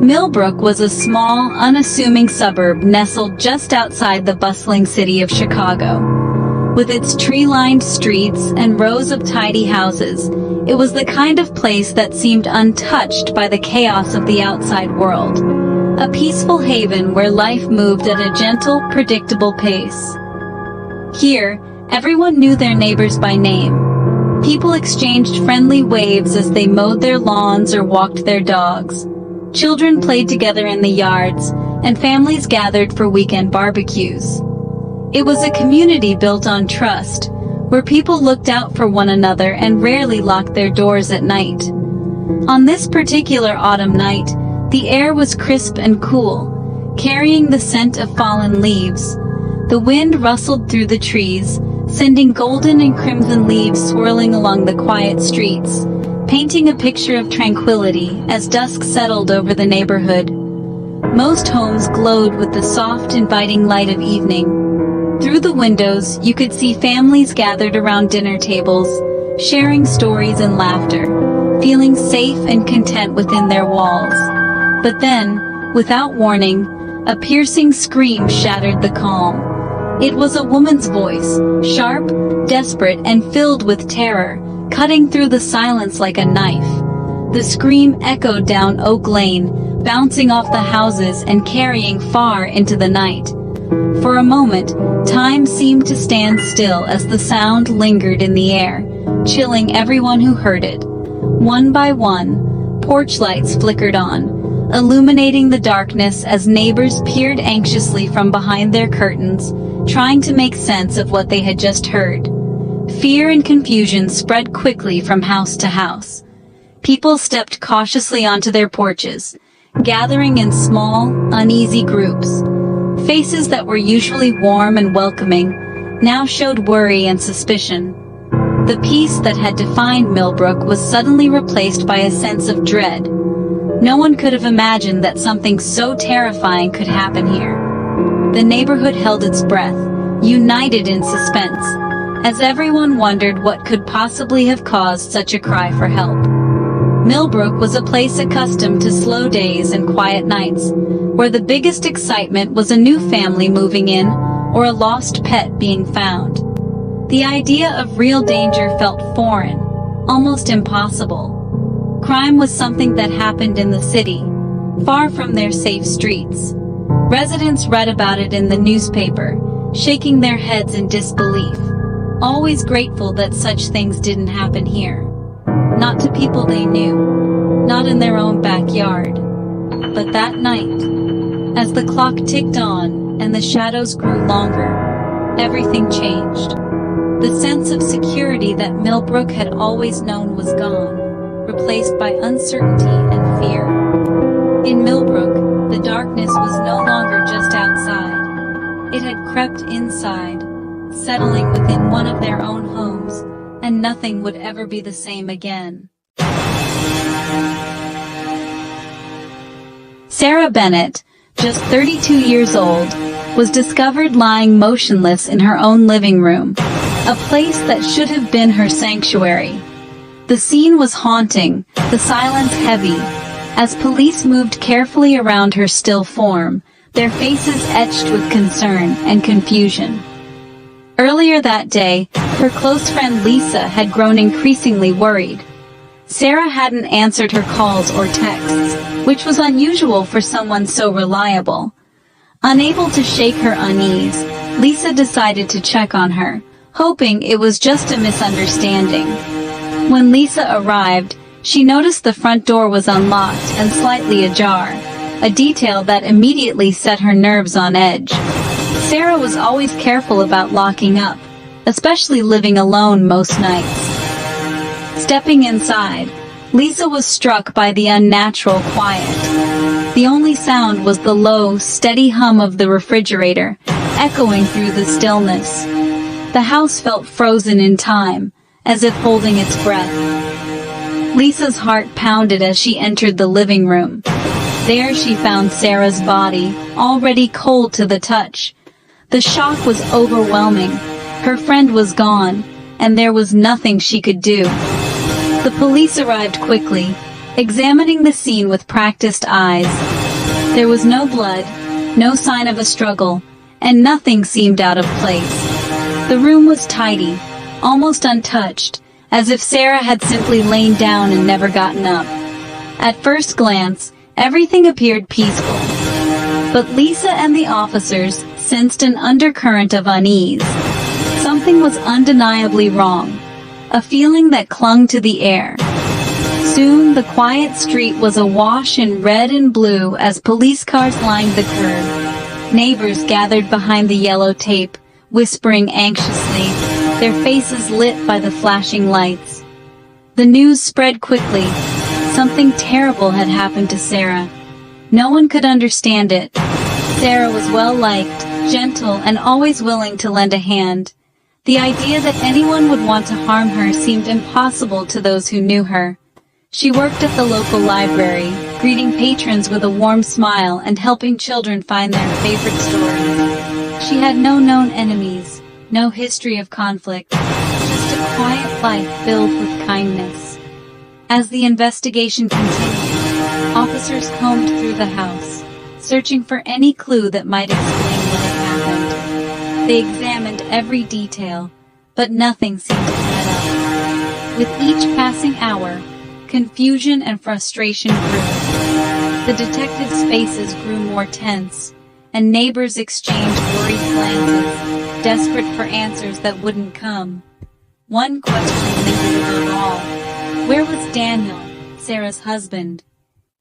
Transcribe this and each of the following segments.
Millbrook was a small, unassuming suburb nestled just outside the bustling city of Chicago. With its tree-lined streets and rows of tidy houses, it was the kind of place that seemed untouched by the chaos of the outside world. A peaceful haven where life moved at a gentle, predictable pace. Here, everyone knew their neighbors by name. People exchanged friendly waves as they mowed their lawns or walked their dogs. Children played together in the yards, and families gathered for weekend barbecues. It was a community built on trust, where people looked out for one another and rarely locked their doors at night. On this particular autumn night, the air was crisp and cool, carrying the scent of fallen leaves. The wind rustled through the trees, sending golden and crimson leaves swirling along the quiet streets, painting a picture of tranquility as dusk settled over the neighborhood. Most homes glowed with the soft, inviting light of evening. Through the windows, you could see families gathered around dinner tables, sharing stories and laughter, feeling safe and content within their walls. But then, without warning, a piercing scream shattered the calm. It was a woman's voice, sharp, desperate, and filled with terror, cutting through the silence like a knife. The scream echoed down Oak Lane, bouncing off the houses and carrying far into the night. For a moment, time seemed to stand still as the sound lingered in the air, chilling everyone who heard it. One by one, porch lights flickered on, illuminating the darkness as neighbors peered anxiously from behind their curtains, trying to make sense of what they had just heard. Fear and confusion spread quickly from house to house. People stepped cautiously onto their porches, gathering in small, uneasy groups. Faces that were usually warm and welcoming now showed worry and suspicion. The peace that had defined Millbrook was suddenly replaced by a sense of dread. No one could have imagined that something so terrifying could happen here. The neighborhood held its breath, united in suspense, as everyone wondered what could possibly have caused such a cry for help. Millbrook was a place accustomed to slow days and quiet nights, where the biggest excitement was a new family moving in or a lost pet being found. The idea of real danger felt foreign, almost impossible. Crime was something that happened in the city, far from their safe streets. Residents read about it in the newspaper, shaking their heads in disbelief, always grateful that such things didn't happen here. Not to people they knew, not in their own backyard. But that night, as the clock ticked on and the shadows grew longer, everything changed. The sense of security that Millbrook had always known was gone, replaced by uncertainty and fear. In Millbrook, the darkness was no longer just outside. It had crept inside, settling within one of their own homes, and nothing would ever be the same again. Sarah Bennett, just 32 years old, was discovered lying motionless in her own living room, a place that should have been her sanctuary. The scene was haunting, the silence heavy, as police moved carefully around her still form, their faces etched with concern and confusion. Earlier that day, her close friend Lisa had grown increasingly worried. Sarah hadn't answered her calls or texts, which was unusual for someone so reliable. Unable to shake her unease, Lisa decided to check on her, hoping it was just a misunderstanding. When Lisa arrived, she noticed the front door was unlocked and slightly ajar, a detail that immediately set her nerves on edge. Sarah was always careful about locking up, especially living alone most nights. Stepping inside, Lisa was struck by the unnatural quiet. The only sound was the low, steady hum of the refrigerator, echoing through the stillness. The house felt frozen in time, as if holding its breath. Lisa's heart pounded as she entered the living room. There she found Sarah's body, already cold to the touch. The shock was overwhelming. Her friend was gone, and there was nothing she could do. The police arrived quickly, examining the scene with practiced eyes. There was no blood, no sign of a struggle, and nothing seemed out of place. The room was tidy, almost untouched, as if Sarah had simply lain down and never gotten up. At first glance, everything appeared peaceful. But Lisa and the officers sensed an undercurrent of unease. Something was undeniably wrong, a feeling that clung to the air. Soon, the quiet street was awash in red and blue as police cars lined the curb. Neighbors gathered behind the yellow tape, whispering anxiously, their faces lit by the flashing lights. The news spread quickly. Something terrible had happened to Sarah. No one could understand it. Sarah was well-liked, gentle, and always willing to lend a hand. The idea that anyone would want to harm her seemed impossible to those who knew her. She worked at the local library, greeting patrons with a warm smile and helping children find their favorite stories. She had no known enemies, no history of conflict, just a quiet life filled with kindness. As the investigation continued, officers combed through the house, searching for any clue that might explain what had happened. They examined every detail, but nothing seemed to add up. With each passing hour, confusion and frustration grew. The detectives' faces grew more tense, and neighbors exchanged worried glances, desperate for answers that wouldn't come. One question lingered above all. Where was Daniel, Sarah's husband?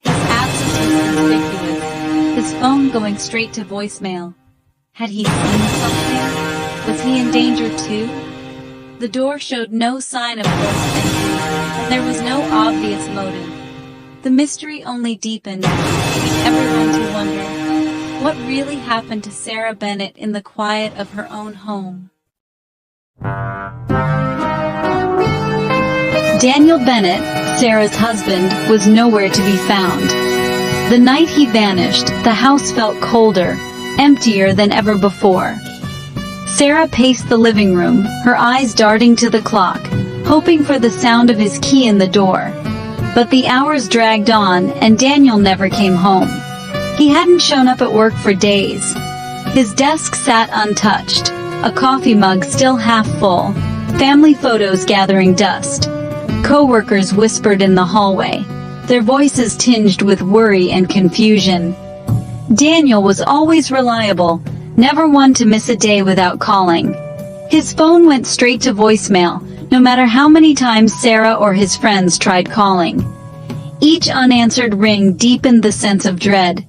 His absence was conspicuous, his phone going straight to voicemail. Had he seen something? Was he in danger too? The door showed no sign of forced entry, and there was no obvious motive. The mystery only deepened, leaving everyone to wonder, what really happened to Sarah Bennett in the quiet of her own home? Daniel Bennett, Sarah's husband, was nowhere to be found. The night he vanished, the house felt colder, emptier than ever before. Sarah paced the living room, her eyes darting to the clock, hoping for the sound of his key in the door. But the hours dragged on, and Daniel never came home. He hadn't shown up at work for days. His desk sat untouched, a coffee mug still half full, family photos gathering dust. Co-workers whispered in the hallway, their voices tinged with worry and confusion. Daniel was always reliable, never one to miss a day without calling. His phone went straight to voicemail, no matter how many times Sarah or his friends tried calling. Each unanswered ring deepened the sense of dread.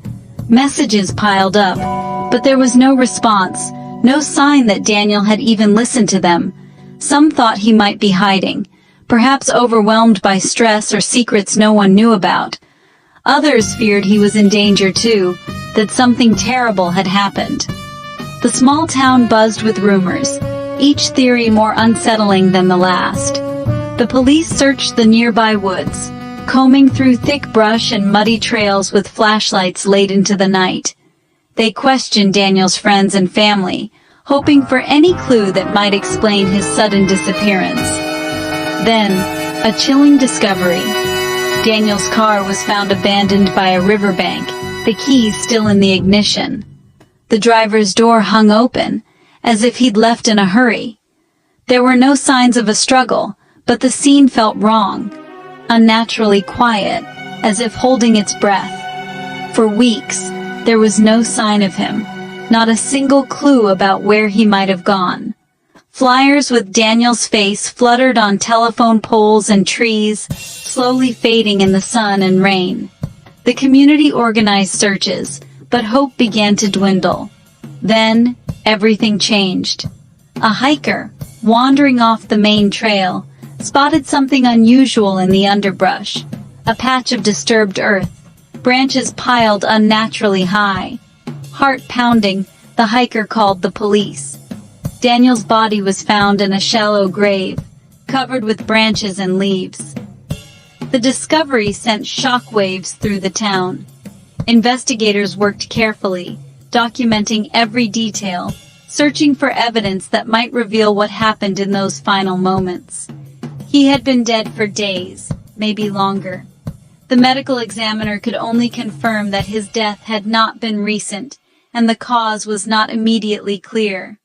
Messages piled up, but there was no response, no sign that Daniel had even listened to them. Some thought he might be hiding, perhaps overwhelmed by stress or secrets no one knew about. Others feared he was in danger too, that something terrible had happened. The small town buzzed with rumors, each theory more unsettling than the last. The police searched the nearby woods, combing through thick brush and muddy trails with flashlights late into the night. They questioned Daniel's friends and family, hoping for any clue that might explain his sudden disappearance. Then, a chilling discovery. Daniel's car was found abandoned by a riverbank, the keys still in the ignition. The driver's door hung open, as if he'd left in a hurry. There were no signs of a struggle, but the scene felt wrong, unnaturally quiet, as if holding its breath. For weeks, there was no sign of him, not a single clue about where he might have gone. Flyers with Daniel's face fluttered on telephone poles and trees, slowly fading in the sun and rain. The community organized searches, but hope began to dwindle. Then, everything changed. A hiker, wandering off the main trail, spotted something unusual in the underbrush. A patch of disturbed earth, branches piled unnaturally high. Heart pounding, the hiker called the police. Daniel's body was found in a shallow grave, covered with branches and leaves. The discovery sent shockwaves through the town. Investigators worked carefully, documenting every detail, searching for evidence that might reveal what happened in those final moments. He had been dead for days, maybe longer. The medical examiner could only confirm that his death had not been recent, and the cause was not immediately clear.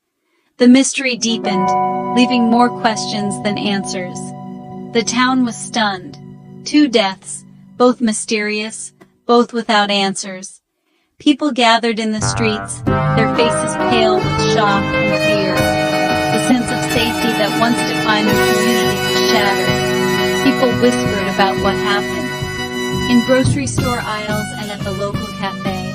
The mystery deepened, leaving more questions than answers. The town was stunned. 2 deaths, both mysterious, both without answers. People gathered in the streets, their faces pale with shock and fear. The sense of safety that once defined the community was shattered. People whispered about what happened. In grocery store aisles and at the local cafe,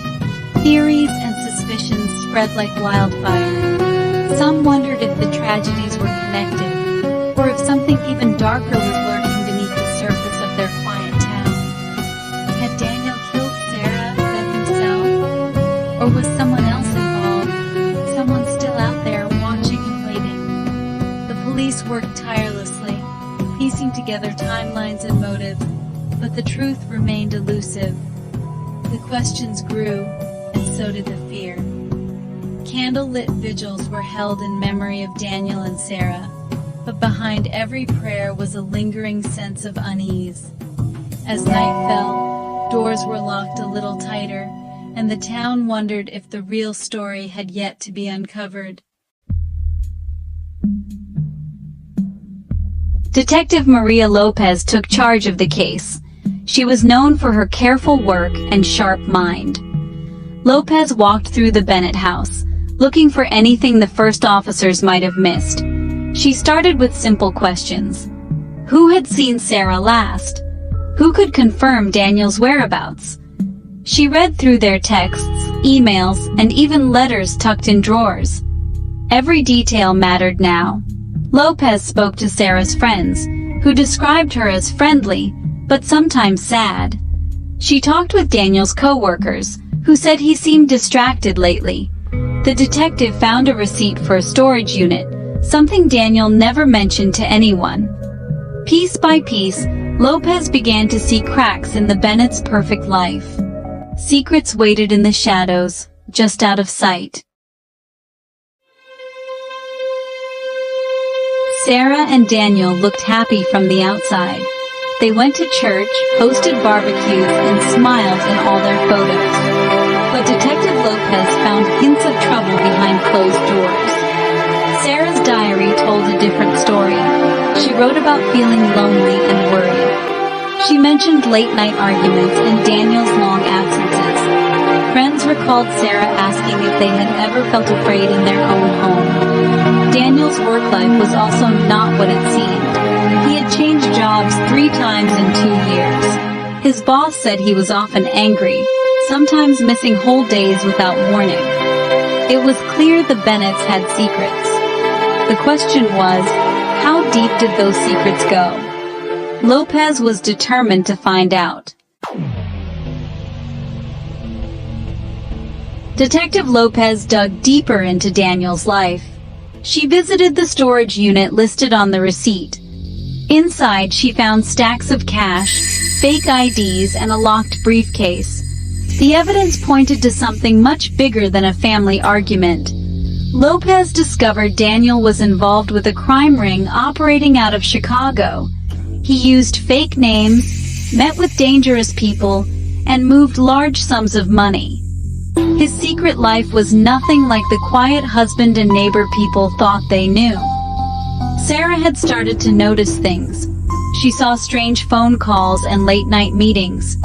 theories and suspicions spread like wildfire. Some wondered if the tragedies were connected, or if something even darker was lurking beneath the surface of their quiet town. Had Daniel killed Sarah, then himself? Or was someone else involved? Someone still out there watching and waiting? The police worked tirelessly, piecing together timelines and motives, but the truth remained elusive. The questions grew, and so did the fear. Candlelit vigils were held in memory of Daniel and Sarah, but behind every prayer was a lingering sense of unease. As night fell, doors were locked a little tighter, and the town wondered if the real story had yet to be uncovered. Detective Maria Lopez took charge of the case. She was known for her careful work and sharp mind. Lopez walked through the Bennett house, looking for anything the first officers might have missed. She started with simple questions. Who had seen Sarah last? Who could confirm Daniel's whereabouts? She read through their texts, emails, and even letters tucked in drawers. Every detail mattered now. Lopez spoke to Sarah's friends, who described her as friendly, but sometimes sad. She talked with Daniel's co-workers, who said he seemed distracted lately. The detective found a receipt for a storage unit, something Daniel never mentioned to anyone. Piece by piece, Lopez began to see cracks in the Bennett's perfect life. Secrets waited in the shadows, just out of sight. Sarah and Daniel looked happy from the outside. They went to church, hosted barbecues, and smiled in all their photos. But Detective Lopez found hints of trouble behind closed doors. Sarah's diary told a different story. She wrote about feeling lonely and worried. She mentioned late-night arguments and Daniel's long absences. Friends recalled Sarah asking if they had ever felt afraid in their own home. Daniel's work life was also not what it seemed. He had changed jobs 3 times in 2 years. His boss said he was often angry, sometimes missing whole days without warning. It was clear the Bennetts had secrets. The question was, how deep did those secrets go? Lopez was determined to find out. Detective Lopez dug deeper into Daniel's life. She visited the storage unit listed on the receipt. Inside, she found stacks of cash, fake IDs, and a locked briefcase. The evidence pointed to something much bigger than a family argument. Lopez discovered Daniel was involved with a crime ring operating out of Chicago. He used fake names, met with dangerous people, and moved large sums of money. His secret life was nothing like the quiet husband and neighbor people thought they knew. Sarah had started to notice things. She saw strange phone calls and late-night meetings.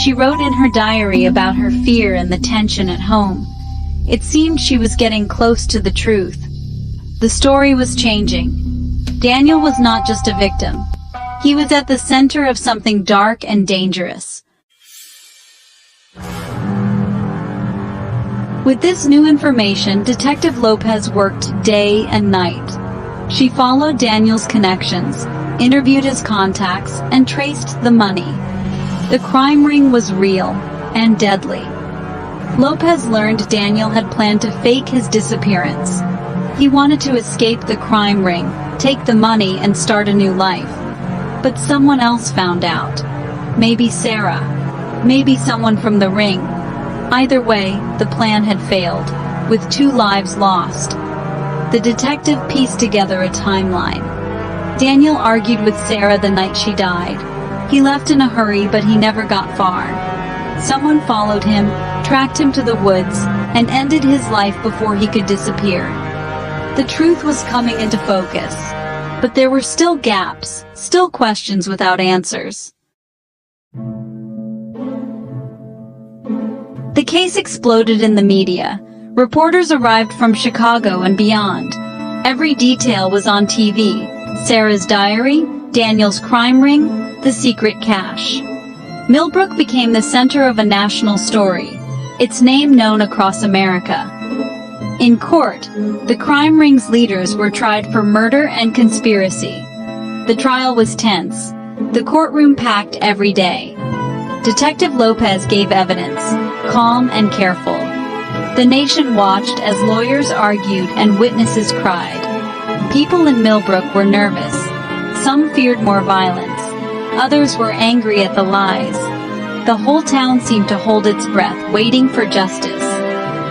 She wrote in her diary about her fear and the tension at home. It seemed she was getting close to the truth. The story was changing. Daniel was not just a victim. He was at the center of something dark and dangerous. With this new information, Detective Lopez worked day and night. She followed Daniel's connections, interviewed his contacts, and traced the money. The crime ring was real and deadly. Lopez learned Daniel had planned to fake his disappearance. He wanted to escape the crime ring, take the money, and start a new life. But someone else found out. Maybe Sarah. Maybe someone from the ring. Either way, the plan had failed, with 2 lives lost. The detective pieced together a timeline. Daniel argued with Sarah the night she died. He left in a hurry, but he never got far. Someone followed him, tracked him to the woods, and ended his life before he could disappear. The truth was coming into focus, but there were still gaps, still questions without answers. The case exploded in the media. Reporters arrived from Chicago and beyond. Every detail was on TV: Sarah's diary, Daniel's crime ring, the secret cache. Millbrook became the center of a national story, its name known across America. In court, the crime ring's leaders were tried for murder and conspiracy. The trial was tense, the courtroom packed every day. Detective Lopez gave evidence, calm and careful. The nation watched as lawyers argued and witnesses cried. People in Millbrook were nervous. Some feared more violence. Others were angry at the lies. The whole town seemed to hold its breath, waiting for justice.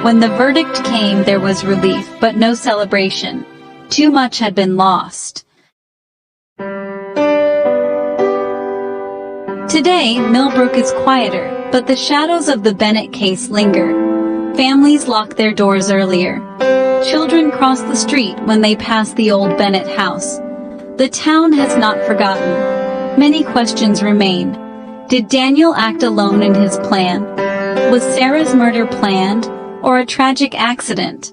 When the verdict came, there was relief, but no celebration. Too much had been lost. Today, Millbrook is quieter, but the shadows of the Bennett case linger. Families lock their doors earlier. Children cross the street when they pass the old Bennett house. The town has not forgotten. Many questions remain. Did Daniel act alone in his plan? Was Sarah's murder planned, or a tragic accident?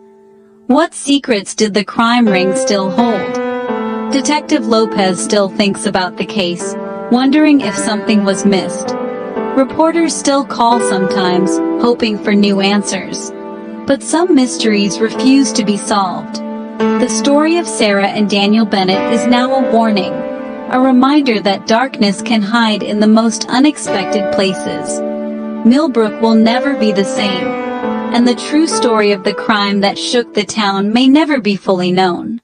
What secrets did the crime ring still hold? Detective Lopez still thinks about the case, wondering if something was missed. Reporters still call sometimes, hoping for new answers. But some mysteries refuse to be solved. The story of Sarah and Daniel Bennett is now a warning, a reminder that darkness can hide in the most unexpected places. Millbrook will never be the same, and the true story of the crime that shook the town may never be fully known.